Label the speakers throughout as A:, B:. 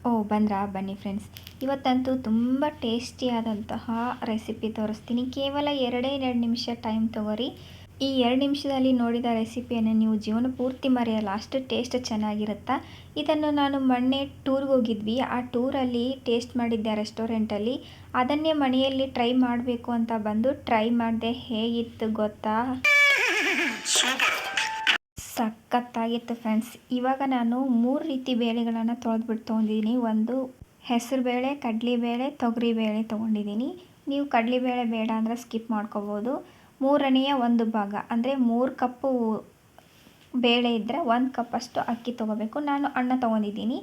A: ಓಹ್! ಬಂದ್ರಾ? ಬನ್ನಿ ಫ್ರೆಂಡ್ಸ್. ಇವತ್ತಂತೂ ತುಂಬ ಟೇಸ್ಟಿಯಾದಂತಹ ರೆಸಿಪಿ ತೋರಿಸ್ತೀನಿ. ಕೇವಲ 2 ನಿಮಿಷ ಟೈಮ್ ತೊಗೊರಿ. ಈ 2 ನಿಮಿಷದಲ್ಲಿ ನೋಡಿದ ರೆಸಿಪಿಯನ್ನು ನೀವು ಜೀವನ ಪೂರ್ತಿ ಮರೆಯಲ್ಲ, ಅಷ್ಟು ಟೇಸ್ಟ್ ಚೆನ್ನಾಗಿರುತ್ತೆ. ಇದನ್ನು ನಾನು ಮೊನ್ನೆ ಟೂರ್ಗೆ ಹೋಗಿದ್ವಿ. ಆ ಟೂರಲ್ಲಿ ಟೇಸ್ಟ್ ಮಾಡಿದ್ದೆ ರೆಸ್ಟೋರೆಂಟಲ್ಲಿ. ಅದನ್ನೇ ಮನೆಯಲ್ಲಿ ಟ್ರೈ ಮಾಡಬೇಕು ಅಂತ ಬಂದು ಟ್ರೈ ಮಾಡಿದೆ. ಹೇಗಿತ್ತು ಗೊತ್ತಾ? ಸಖತ್ತಾಗಿತ್ತು ಫ್ರೆಂಡ್ಸ್. ಇವಾಗ ನಾನು 3 ರೀತಿ ಬೇಳೆಗಳನ್ನು ತೊಳೆದ್ಬಿಟ್ಟು ತೊಗೊಂಡಿದ್ದೀನಿ. ಒಂದು ಹೆಸರುಬೇಳೆ, ಕಡಲೆಬೇಳೆ, ತೊಗರಿಬೇಳೆ ತೊಗೊಂಡಿದ್ದೀನಿ. ನೀವು ಕಡಲೆಬೇಳೆ ಬೇಡ ಅಂದರೆ ಸ್ಕಿಪ್ ಮಾಡ್ಕೋಬೋದು. 3ನೇ 1 ಭಾಗ ಅಂದರೆ 3 ಕಪ್ಪು ಬೇಳೆ ಇದ್ದರೆ 1 ಕಪ್ಪಷ್ಟು ಅಕ್ಕಿ ತೊಗೋಬೇಕು. ನಾನು ಅನ್ನ ತೊಗೊಂಡಿದ್ದೀನಿ.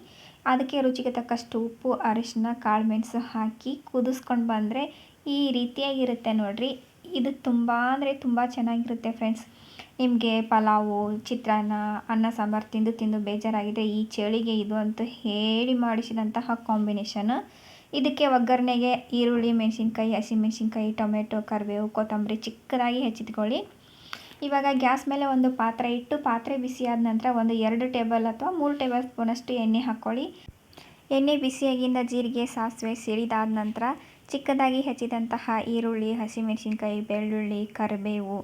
A: ಅದಕ್ಕೆ ರುಚಿಗೆ ತಕ್ಕಷ್ಟು ಉಪ್ಪು, ಅರಿಶಿನ, ಕಾಳು ಮೆಣಸು ಹಾಕಿ ಕುದಿಸ್ಕೊಂಡು ಬಂದರೆ ಈ ರೀತಿಯಾಗಿರುತ್ತೆ ನೋಡಿರಿ. ಇದು ತುಂಬ ಅಂದರೆ ತುಂಬ ಚೆನ್ನಾಗಿರುತ್ತೆ ಫ್ರೆಂಡ್ಸ್. ನಿಮಗೆ ಪಲಾವು, ಚಿತ್ರಾನ್ನ, ಅನ್ನ ಸಾಂಬಾರು ತಿಂದು ತಿಂದು ಬೇಜಾರಾಗಿದೆ, ಈ ಚಳಿಗೆ ಇದು ಅಂತೂ ಹೇಳಿ ಮಾಡಿಸಿದಂತಹ ಕಾಂಬಿನೇಷನ್. ಇದಕ್ಕೆ ಒಗ್ಗರಣೆಗೆ ಈರುಳ್ಳಿ, ಮೆಣಸಿನ್ಕಾಯಿ, ಹಸಿಮೆಣಸಿನ್ಕಾಯಿ, ಟೊಮೆಟೊ, ಕರಿಬೇವು, ಕೊತ್ತಂಬರಿ ಚಿಕ್ಕದಾಗಿ ಹೆಚ್ಚಿಟ್ಕೊಳ್ಳಿ. ಇವಾಗ ಗ್ಯಾಸ್ ಮೇಲೆ ಒಂದು ಪಾತ್ರೆ ಇಟ್ಟು ಪಾತ್ರೆ ಬಿಸಿಯಾದ ನಂತರ ಒಂದು 2 ಟೇಬಲ್ ಅಥವಾ 3 ಟೇಬಲ್ ಸ್ಪೂನಷ್ಟು ಎಣ್ಣೆ ಹಾಕ್ಕೊಳ್ಳಿ. ಎಣ್ಣೆ ಬಿಸಿಯಾಗಿಂದ ಜೀರಿಗೆ, ಸಾಸಿವೆ ಸಿಡಿದಾದ ನಂತರ ಚಿಕ್ಕದಾಗಿ ಹೆಚ್ಚಿದಂತಹ ಈರುಳ್ಳಿ, ಹಸಿಮೆಣಸಿನ್ಕಾಯಿ, ಬೆಳ್ಳುಳ್ಳಿ, ಕರಿಬೇವು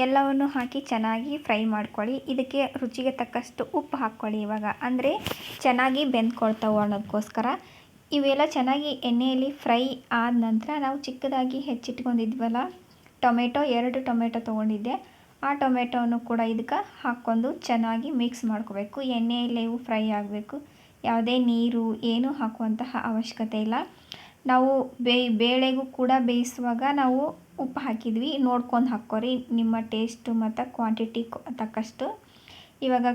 A: ಎಲ್ಲವನ್ನು ಹಾಕಿ ಚೆನ್ನಾಗಿ ಫ್ರೈ ಮಾಡ್ಕೊಳ್ಳಿ. ಇದಕ್ಕೆ ರುಚಿಗೆ ತಕ್ಕಷ್ಟು ಉಪ್ಪು ಹಾಕ್ಕೊಳ್ಳಿ. ಇವಾಗ ಅಂದರೆ ಚೆನ್ನಾಗಿ ಬೆಂದ್ಕೊಳ್ತಾವೆ ಅನ್ನೋದಕ್ಕೋಸ್ಕರ. ಇವೆಲ್ಲ ಚೆನ್ನಾಗಿ ಎಣ್ಣೆಯಲ್ಲಿ ಫ್ರೈ ಆದ ನಂತರ ನಾವು ಚಿಕ್ಕದಾಗಿ ಹೆಚ್ಚಿಟ್ಕೊಂಡಿದ್ವಲ್ಲ ಟೊಮೆಟೊ, 2 ಟೊಮೆಟೊ ತೊಗೊಂಡಿದ್ದೆ. ಆ ಟೊಮೆಟೊವನ್ನು ಕೂಡ ಇದಕ್ಕೆ ಹಾಕ್ಕೊಂಡು ಚೆನ್ನಾಗಿ ಮಿಕ್ಸ್ ಮಾಡ್ಕೋಬೇಕು. ಎಣ್ಣೆಯಲ್ಲಿ ಇವು ಫ್ರೈ ಆಗಬೇಕು. ಯಾವುದೇ ನೀರು ಏನೂ ಹಾಕುವಂತಹ ಅವಶ್ಯಕತೆ ಇಲ್ಲ. ನಾವು ಬೇಳೆಗೂ ಕೂಡ ಬೇಯಿಸುವಾಗ ನಾವು ಉಪ್ಪು ಹಾಕಿದ್ವಿ, ನೋಡ್ಕೊಂಡು ಹಾಕ್ಕೊರಿ ನಿಮ್ಮ ಟೇಸ್ಟು ಮತ್ತು ಕ್ವಾಂಟಿಟಿ ತಕ್ಕಷ್ಟು. ಇವಾಗ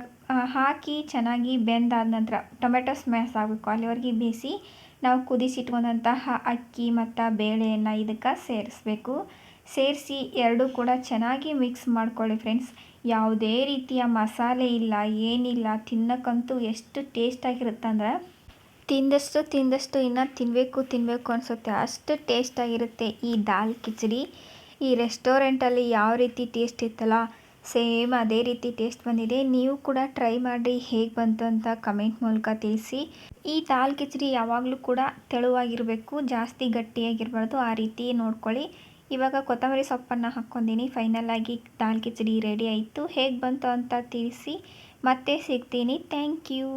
A: ಹಾಕಿ ಚೆನ್ನಾಗಿ ಬೆಂದಾದ ನಂತರ ಟೊಮೆಟೊ ಸ್ಮ್ಯಾಶ್ ಆಗಬೇಕು, ಅಲ್ಲಿವರೆಗೆ ಬೇಯಿಸಿ ನಾವು ಕುದಿಸಿಟ್ಕೊಂಡಂತಹ ಅಕ್ಕಿ ಮತ್ತು ಬೇಳೆಯನ್ನು ಇದಕ್ಕೆ ಸೇರಿಸ್ಬೇಕು. ಸೇರಿಸಿ ಎರಡೂ ಕೂಡ ಚೆನ್ನಾಗಿ ಮಿಕ್ಸ್ ಮಾಡ್ಕೊಳ್ಳಿ ಫ್ರೆಂಡ್ಸ್. ಯಾವುದೇ ರೀತಿಯ ಮಸಾಲೆ ಇಲ್ಲ, ಏನಿಲ್ಲ. ತಿನ್ನಕ್ಕಂತೂ ಎಷ್ಟು ಟೇಸ್ಟಾಗಿರುತ್ತಂದ್ರೆ ತಿಂದಷ್ಟು ಇನ್ನು ತಿನ್ನಬೇಕು ಅನಿಸುತ್ತೆ, ಅಷ್ಟು ಟೇಸ್ಟಾಗಿರುತ್ತೆ ಈ ದಾಲ್ ಕಿಚಡಿ. ಈ ರೆಸ್ಟೋರೆಂಟಲ್ಲಿ ಯಾವ ರೀತಿ ಟೇಸ್ಟ್ ಇತ್ತಲ್ಲ, ಸೇಮ್ ಅದೇ ರೀತಿ ಟೇಸ್ಟ್ ಬಂದಿದೆ. ನೀವು ಕೂಡ ಟ್ರೈ ಮಾಡಿ ಹೇಗೆ ಬಂತು ಅಂತ ಕಮೆಂಟ್ ಮೂಲಕ ತಿಳಿಸಿ. ಈ ದಾಲ್ ಕಿಚಡಿ ಯಾವಾಗಲೂ ಕೂಡ ತೆಳುವಾಗಿರಬೇಕು, ಜಾಸ್ತಿ ಗಟ್ಟಿಯಾಗಿರಬಾರ್ದು, ಆ ರೀತಿ ನೋಡ್ಕೊಳ್ಳಿ. ಇವಾಗ ಕೊತ್ತಂಬರಿ ಸೊಪ್ಪನ್ನು ಹಾಕ್ಕೊಂಡಿನಿ. ಫೈನಲ್ ಆಗಿ ದಾಲ್ ಕಿಚಡಿ ರೆಡಿ ಆಯಿತು. ಹೇಗೆ ಬಂತು ಅಂತ ತಿಳಿಸಿ. ಮತ್ತೆ ಸಿಗ್ತೀನಿ. Thank you.